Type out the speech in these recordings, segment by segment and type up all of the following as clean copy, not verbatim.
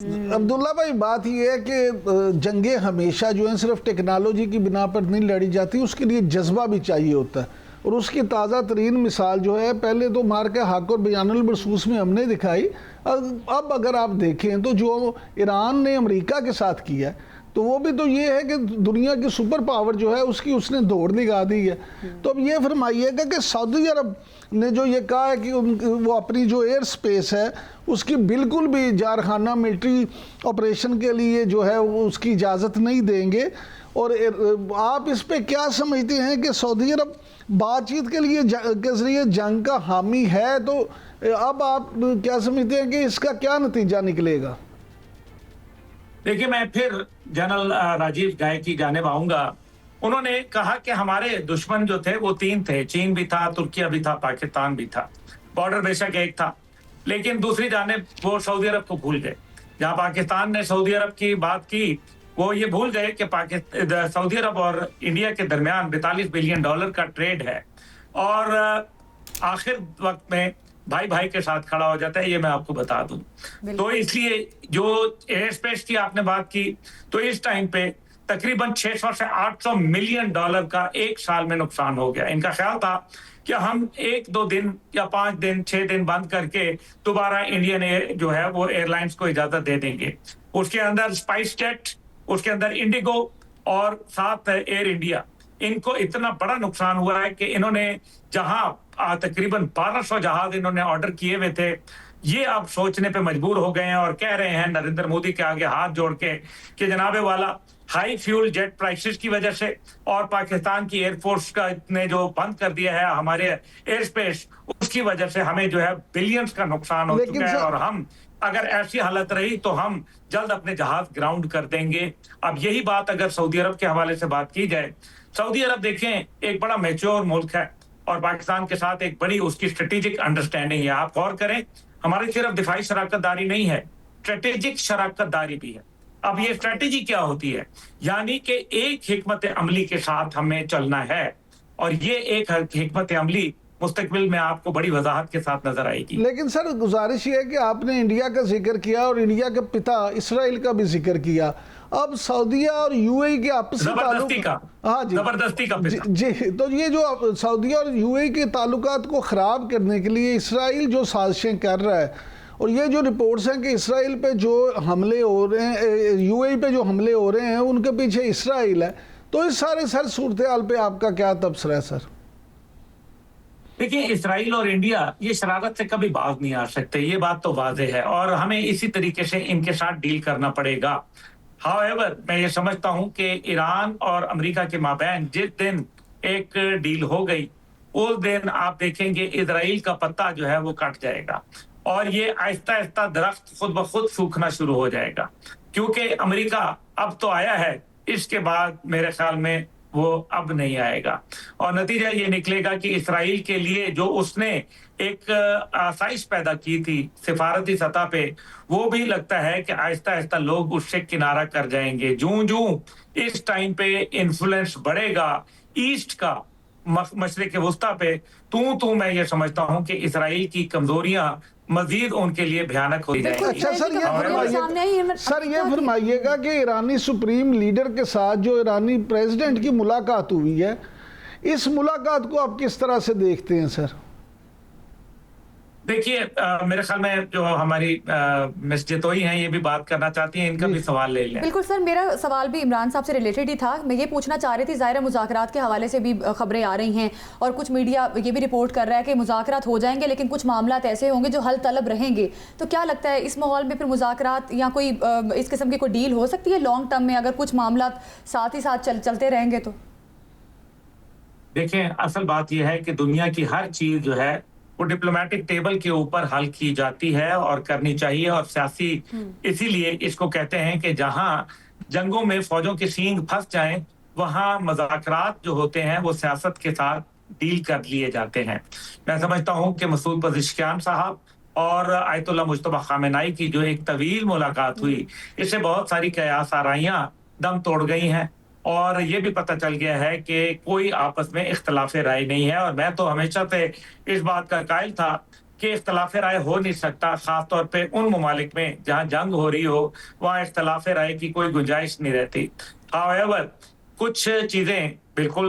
अब्दुल्ला भाई, बात यह है कि जंगें हमेशा जो है सिर्फ टेक्नोलॉजी की बिना पर नहीं लड़ी जाती, उसके लिए जज्बा भी चाहिए होता है। और उसकी ताज़ा तरीन मिसाल जो है पहले तो मार के हक और बयानुल मरसूस में हमने दिखाई। अब अगर आप देखें तो जो ईरान ने अमेरिका के साथ किया है, तो वो भी तो ये है कि दुनिया की सुपर पावर जो है उसकी उसने दौड़ लगा दी है। तो अब ये फरमाइएगा कि सऊदी अरब ने जो ये कहा है कि वो अपनी जो एयर स्पेस है उसकी बिल्कुल भी जारखाना मिलिट्री ऑपरेशन के लिए जो है वो उसकी इजाज़त नहीं देंगे। और आप इस पे क्या समझते हैं कि सऊदी अरब बातचीत के लिए के जरिए जंग का हामी है, तो अब आप क्या समझते हैं कि इसका क्या नतीजा निकलेगा? देखिए, मैं फिर जनरल राजीव गाय की जानिब आऊंगा। उन्होंने कहा कि हमारे दुश्मन जो थे वो तीन थे, चीन भी था, तुर्किया भी था, पाकिस्तान भी था। बॉर्डर बेशक एक था, लेकिन दूसरी जानिब वो सऊदी अरब को भूल गए। जहां पाकिस्तान ने सऊदी अरब की बात की, वो ये भूल गए कि सऊदी अरब और इंडिया के दरमियान $42 बिलियन का ट्रेड है। और आखिर वक्त में भाई भाई के साथ खड़ा हो जाता है, ये मैं आपको बता दूं। तो इसलिए जो एयर स्पेस की आपने बात की, तो इस टाइम पे तकरीबन 600 से 800 मिलियन डॉलर का एक साल में नुकसान हो गया। इनका ख्याल था कि हम 1-2 दिन या 5 दिन 6 दिन बंद करके दोबारा इंडियन एयर जो है वो एयरलाइंस को इजाजत दे देंगे। उसके अंदर स्पाइस जेट, उसके अंदर इंडिगो और साथ एयर इंडिया, इनको इतना बड़ा नुकसान हुआ है कि इन्होंने जहां तकरीबन 1200 जहाज इन्होंने ऑर्डर किए हुए थे, ये अब सोचने पे मजबूर हो गए हैं और कह रहे हैं नरेंद्र मोदी के आगे हाथ जोड़ के कि जनाबे वाला, हाई फ्यूल जेट प्राइसेस की वजह से और पाकिस्तान की एयरफोर्स का ने जो बंद कर दिया है हमारे एयर स्पेस, उसकी वजह से हमें जो है बिलियंस का नुकसान हो चुका है। और हम अगर ऐसी हालत रही तो हम जल्द अपने जहाज ग्राउंड कर देंगे। अब यही बात अगर सऊदी अरब के हवाले से बात की जाए, सऊदी अरब देखें एक बड़ा मैच्योर मुल्क है और पाकिस्तान के साथ एक बड़ी उसकी स्ट्रेटेजिक अंडरस्टैंडिंग है। आप गौर करें, हमारी सिर्फ दिफाई शराकतदारी नहीं है, स्ट्रेटेजिक शराकतदारी भी है। अब ये स्ट्रेटेजी क्या होती है? यानी कि एक हिकमत अमली के साथ हमें चलना है, और ये एक हिकमत अमली मुस्तकबिल में आपको बड़ी वजाहत के साथ नजर आएगी। लेकिन सर, गुजारिश ये है कि आपने इंडिया का जिक्र किया और इंडिया के पिता इसराइल का भी जिक्र किया। अब सऊदीया और यूएई के आपसी जबरदस्ती का, हाँ जी, जबरदस्ती का जी, तो ये जो सऊदीया और यूएई के ताल्लुकात को ख़राब करने के लिए इसराइल जो साजिशें कर रहा है, और ये जो रिपोर्ट्स हैं कि इसराइल पे जो हमले हो रहे हैं, यूएई पे जो हमले हो रहे हैं, उनके पीछे इसराइल है, तो इस सारे सर सूरत हाल पे आपका क्या तबसरा है सर? देखिए, इसराइल और इंडिया ये शरारत से कभी बाज नहीं आ सकते, ये बात तो वाज़ेह है, और हमें इसी तरीके से इनके साथ डील करना पड़ेगा। हाउएवर, मैं ये समझता हूं कि ईरान और अमेरिका के माबैन जिस दिन एक डील हो गई, उस दिन आप देखेंगे इजराइल का पत्ता जो है वो कट जाएगा और ये आहिस्ता आहिस्ता दरख्त खुद ब खुद सूखना शुरू हो जाएगा। क्योंकि अमेरिका अब तो आया है, इसके बाद मेरे ख्याल में वो अब नहीं आएगा। और नतीजा ये निकलेगा कि इसराइल के लिए जो उसने एक आसाइश पैदा की थी सिफारती सतह पे, वो भी लगता है कि आहिस्ता आहिस्ता लोग उससे किनारा कर जाएंगे। जूं जूं इस टाइम पे इन्फ्लुएंस बढ़ेगा ईस्ट का मशरिक वस्ता पे, तू मैं ये समझता हूं कि इसराइल की कमजोरियां मजीद उनके लिए भयानक हो जाएगी। अच्छा सर, ये फरमाइएगा कि ईरानी सुप्रीम लीडर के साथ जो ईरानी प्रेसिडेंट की मुलाकात हुई है, इस मुलाकात को आप किस तरह से देखते हैं सर? देखिए, मेरे ख्याल में जो हमारी मिस जितोई हैं, ये भी बात करना चाहती हैं, इनका भी सवाल ले लें। बिल्कुल सर, मेरा सवाल भी इमरान साहब से रिलेटेड ही था। मैं ये पूछना चाह रही थी, ज़ाहिर मुज़ाकरात के हवाले से भी खबरें आ रही हैं और कुछ मीडिया ये भी रिपोर्ट कर रहा है कि मुज़ाकरात हो जाएंगे लेकिन कुछ मामलात ऐसे होंगे जो हल तलब रहेंगे। तो क्या लगता है इस माहौल में फिर मुज़ाकरात या कोई इस किस्म की कोई डील हो सकती है लॉन्ग टर्म में, अगर कुछ मामलात साथ ही साथ चलते रहेंगे तो? देखिए, असल बात यह है कि दुनिया की हर चीज जो है वो डिप्लोमेटिक टेबल के ऊपर हल की जाती है और करनी चाहिए। और सियासी, इसीलिए इसको कहते हैं कि जहां जंगों में फौजों के सींग फंस जाएं, वहां मुज़ाकरात जो होते हैं वो सियासत के साथ डील कर लिए जाते हैं। मैं समझता हूं कि मसूद पज़ेश्कियान साहब और आयतुल्लाह मुज्तबा खामेनाई की जो एक तवील मुलाकात हुई, इससे बहुत सारी कयास आराइयां दम तोड़ गई हैं और ये भी पता चल गया है कि कोई आपस में इख्तलाफ राय नहीं है। और मैं तो हमेशा से इस बात का कायल था कि इख्तलाफ राय हो नहीं सकता, खासतौर पे उन ममालिक में जहां जंग हो रही हो, वहां इख्तलाफ राय की कोई गुंजाइश नहीं रहती। हाउएवर कुछ चीजें बिल्कुल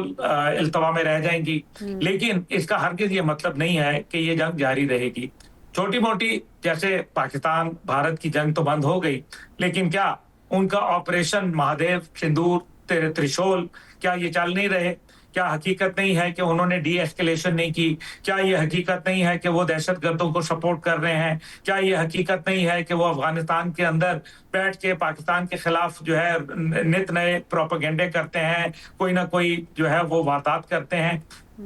इल्तवा में रह जाएंगी, लेकिन इसका हरगिज ये मतलब नहीं है कि ये जंग जारी रहेगी। छोटी मोटी जैसे पाकिस्तान भारत की जंग तो बंद हो गई, लेकिन क्या उनका ऑपरेशन महादेव, सिंदूर, त्रिशूल, क्या ये चल नहीं रहे? क्या हकीकत नहीं है कि उन्होंने डी एस्केलेशन नहीं की? क्या ये हकीकत नहीं है कि वो दहशतगर्दों को सपोर्ट कर रहे हैं? क्या ये हकीकत नहीं है कि वो अफगानिस्तान के अंदर बैठ के पाकिस्तान के खिलाफ जो है नित नए प्रोपेगेंडे करते हैं, कोई ना कोई जो है वो वारदात करते हैं?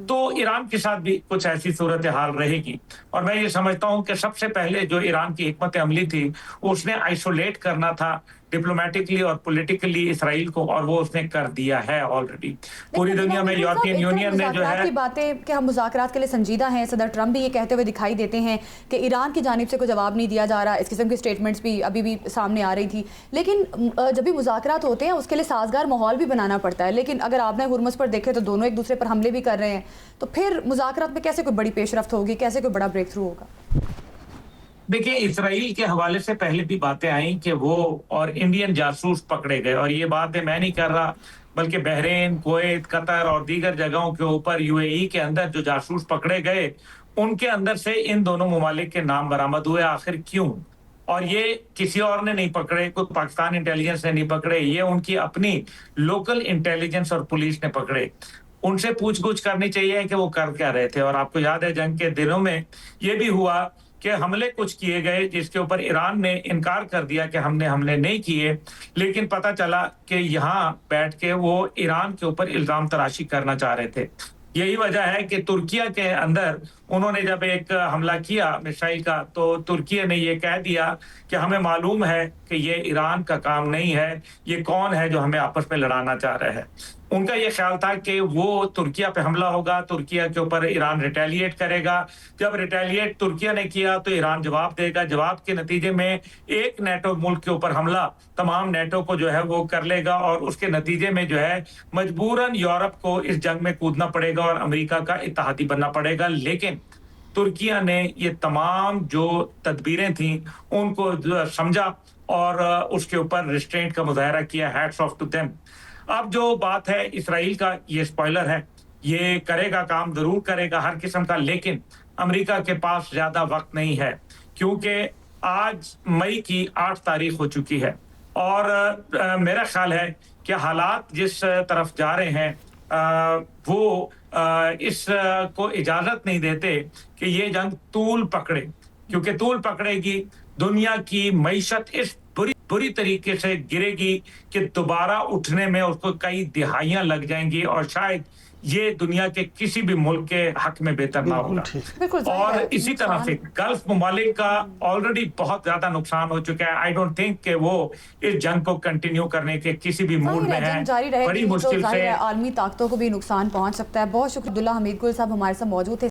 तो ईरान के साथ भी कुछ ऐसी सूरत हाल रहेगी। और मैं ये समझता हूं कि सबसे पहले जो ईरान की हिकमत अमली थी, उसने आइसोलेट करना था डिप्लोमेटिकली और पॉलिटिकली इसराइल को, और वो उसने कर दिया है ऑलरेडी। पूरी दुनिया में यूरोपियन यूनियन ने जो है की बातें कि हम मुज़ाकरात के लिए संजीदा हैं, सदर ट्रंप भी ये कहते हुए दिखाई देते हैं कि ईरान की जानिब से कोई जवाब नहीं दिया जा रहा। इस किस्म की स्टेटमेंट्स भी अभी भी सामने आ रही थी। लेकिन जब भी मुज़ाकरात होते हैं उसके लिए साजगार माहौल भी बनाना पड़ता है। लेकिन अगर आपने हुर्मुज़ पर देखे तो दोनों एक दूसरे पर हमले भी कर रहे हैं, तो फिर मुज़ाकरात में कैसे कोई बड़ी पेशरफ्त होगी, कैसे कोई बड़ा ब्रेक थ्रू होगा? देखिए, इसराइल के हवाले से पहले भी बातें आई कि वो और इंडियन जासूस पकड़े गए, और ये बातें मैं नहीं कर रहा, बल्कि बहरीन, कुवैत, कतर और दीगर जगहों के ऊपर यूएई के अंदर जो जासूस पकड़े गए, उनके अंदर से इन दोनों ममालिक के नाम बरामद हुए। आखिर क्यों? और ये किसी और ने नहीं पकड़े, कोई पाकिस्तान इंटेलिजेंस ने नहीं पकड़े, ये उनकी अपनी लोकल इंटेलिजेंस और पुलिस ने पकड़े। उनसे पूछ-गूछ करनी चाहिए कि वो कर क्या रहे थे। और आपको याद है जंग के दिनों में ये भी हुआ कि हमले कुछ किए गए जिसके ऊपर ईरान ने इनकार कर दिया कि हमने हमले नहीं किए, लेकिन पता चला कि यहाँ बैठ के वो ईरान के ऊपर इल्जाम तराशी करना चाह रहे थे। यही वजह है कि तुर्किया के अंदर उन्होंने जब एक हमला किया मिसाइल का, तो तुर्किया ने ये कह दिया कि हमें मालूम है कि ये ईरान का काम नहीं है, ये कौन है जो हमें आपस में लड़ाना चाह रहा है। उनका ये ख्याल था कि वो तुर्किया पे हमला होगा, तुर्किया के ऊपर ईरान रिटेलिएट करेगा। जब रिटेलिएट तुर्किया ने किया तो ईरान जवाब देगा। जवाब के नतीजे में एक नेटो मुल्क के ऊपर हमला तमाम नेटो को जो है वो कर लेगा, और उसके नतीजे में जो है मजबूरन यूरोप को इस जंग में कूदना पड़ेगा और अमेरिका का इत्तेहादी बनना पड़ेगा। लेकिन तुर्किया ने ये तमाम जो तदबीरें थी उनको समझा और उसके ऊपर रिस्ट्रेंट का मुजाहरा किया। Hats off to them. अब जो बात है इसराइल का, ये स्पॉइलर है, ये करेगा काम, जरूर करेगा हर किस्म का, लेकिन अमेरिका के पास ज्यादा वक्त नहीं है, क्योंकि आज मई की 8 तारीख हो चुकी है, और मेरा ख्याल है कि हालात जिस तरफ जा रहे हैं वो इस को इजाजत नहीं देते कि ये जंग तूल पकड़े, क्योंकि तूल पकड़ेगी दुनिया की मईशत इस बुरी तरीके से गिरेगी कि दोबारा उठने में उसको कई दिहाइयां लग जाएंगी, और शायद ये दुनिया के किसी भी मुल्क के हक में बेहतर ना होगा। और इसी तरह से गल्फ ममालिक का ऑलरेडी बहुत ज्यादा नुकसान हो चुका है। आई डोंट थिंक कि वो इस जंग को कंटिन्यू करने के किसी भी मूड में है। जारी रहेगी बड़ी मुश्किल तो से आलमी ताकतों को भी नुकसान पहुंच सकता है। बहुत शुक्रिया। अब्दुल्ला हमीद गुल साहब हमारे साथ मौजूद थे।